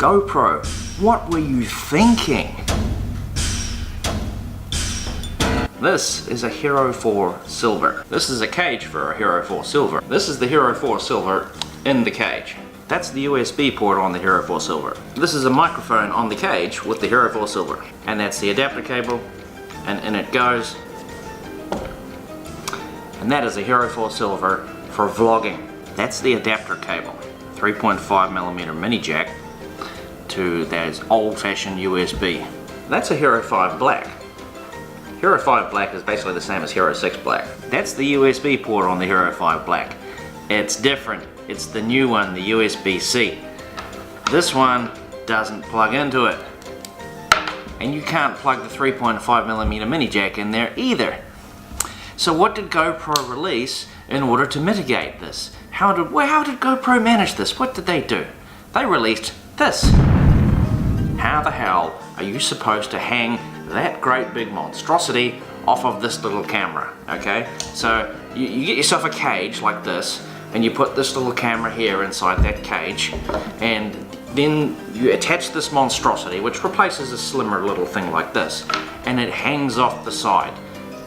GoPro, what were you thinking? This is a Hero 4 Silver. This is a cage for a Hero 4 Silver. This is the Hero 4 Silver in the cage. That's the USB port on the Hero 4 Silver. This is a microphone on the cage with the Hero 4 Silver. And that's the adapter cable, and in it goes. And that is a Hero 4 Silver for vlogging. That's the adapter cable. 3.5mm mini jack to that old-fashioned USB. That's a Hero 5 Black. Hero 5 Black is basically the same as Hero 6 Black. That's the USB port on the Hero 5 Black. It's different. It's the new one, the USB-C. This one doesn't plug into it. And you can't plug the 3.5mm mini jack in there either. So what did GoPro release in order to mitigate this? How did GoPro manage this? What did they do? They released this. How the hell are you supposed to hang that great big monstrosity off of this little camera? Okay, so you get yourself a cage like this, and you put this little camera here inside that cage, and then you attach this monstrosity, which replaces a slimmer little thing like this, and it hangs off the side.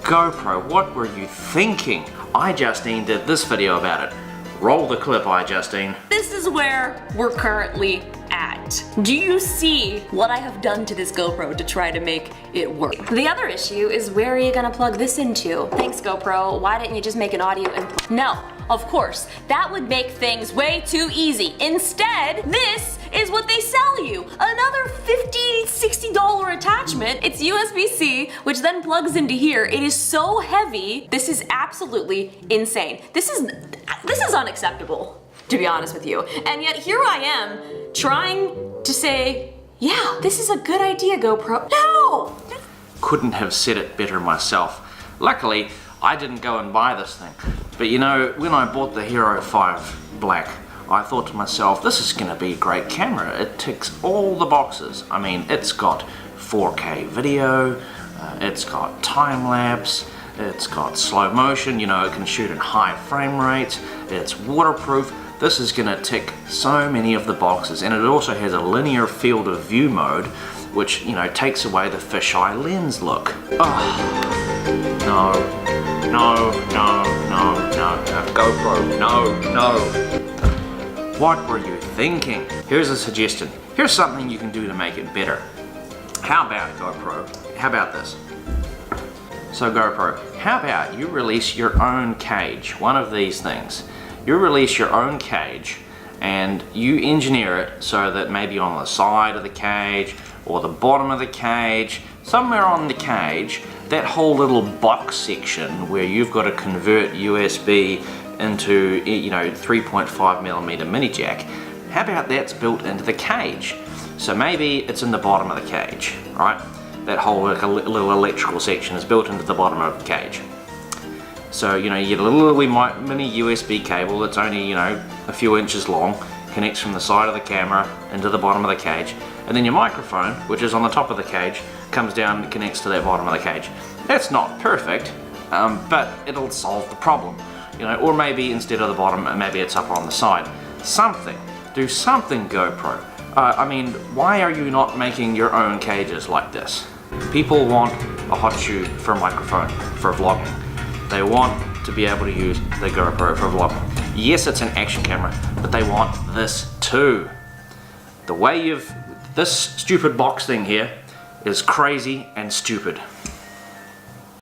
GoPro, what were you thinking? iJustine did this video about it. Roll the clip, iJustine. This is where we're currently at. Do you see what I have done to this GoPro to try to make it work? The other issue is, where are you gonna plug this into? Thanks, GoPro. Why didn't you just make an audio input? No, of course. That would make things way too easy. Instead, this is what they sell you. Another $50, $60 attachment. It's USB-C, which then plugs into here. It is so heavy. This is absolutely insane. This is unacceptable, to be honest with you. And yet here I am trying to say, yeah, this is a good idea, GoPro. No! Couldn't have said it better myself. Luckily, I didn't go and buy this thing. But you know, when I bought the Hero 5 Black, I thought to myself, this is going to be a great camera. It ticks all the boxes. I mean, it's got 4K video, it's got time-lapse, it's got slow motion, you know, it can shoot in high frame rates, it's waterproof. This is going to tick so many of the boxes, and it also has a linear field of view mode, which, you know, takes away the fisheye lens look. Oh, no, GoPro, no. What were you thinking? Here's a suggestion. Here's something you can do to make it better. How about, GoPro? How about this? So GoPro, how about you release your own cage, one of these things. You release your own cage and you engineer it so that maybe on the side of the cage or the bottom of the cage, somewhere on the cage, that whole little box section where you've got to convert USB into, you know, 3.5mm mini jack, how about that's built into the cage? So maybe it's in the bottom of the cage, right? That whole little electrical section is built into the bottom of the cage. So, you know, you get a little mini USB cable that's only, you know, a few inches long, connects from the side of the camera into the bottom of the cage, and then your microphone, which is on the top of the cage, comes down and connects to that bottom of the cage. That's not perfect, but it'll solve the problem. You know, or maybe instead of the bottom, maybe it's up on the side. Something. Do something, GoPro. I mean, why are you not making your own cages like this? People want a hot shoe for a microphone for vlogging. They want to be able to use the GoPro for vlogging. Yes, it's an action camera, but they want this too. The way this stupid box thing here is crazy and stupid.